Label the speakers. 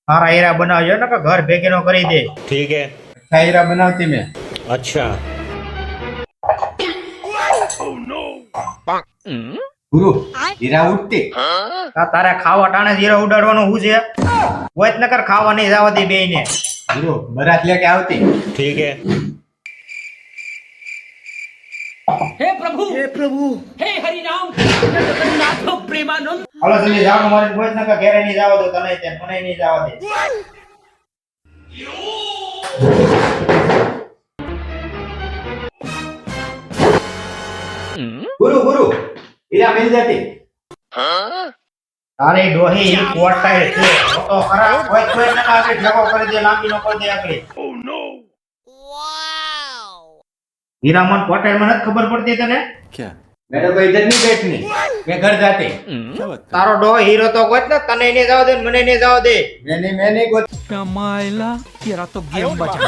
Speaker 1: सारा हीरा बनावजो ना घर भेगे नो करी दे।
Speaker 2: ठीक है।
Speaker 3: अच्छा हीरा बनावती मैं।
Speaker 2: अच्छा।
Speaker 3: गुरु हीरा उठते
Speaker 1: तारे खावा टाणे हीरा उडाडવાનો હું છે વોત નકર ખાવા નહીં જવા દે બેયને।
Speaker 3: गुरु बरात लेके आवती।
Speaker 2: ठीक है।
Speaker 4: हे प्रभु हे हरि राम जगन्नाथ प्रेमानंद।
Speaker 1: હાલો જલ્દી જાવ મારી વોત નકર ઘરે નહીં જવા દો તને તે મને નહીં જવા દે।
Speaker 3: गुरु गुरु हीरा मिल जाती।
Speaker 1: તારે ડોહી કોટાય છે તો ખરા કોઈ નકર આગે ઢગો કરી દે લાંબી નો કરી દે આગળ। हीरा मन कोटाय में खबर पड़ती तने
Speaker 3: क्या मेरे को इधर नहीं बैठनी मैं घर जाते।
Speaker 1: तारो डो हीरो तो गोत ने तने नहीं जाव दे मने नहीं जाव दे।
Speaker 3: मैं नहीं
Speaker 4: मायला तेरा तो गेम बचा।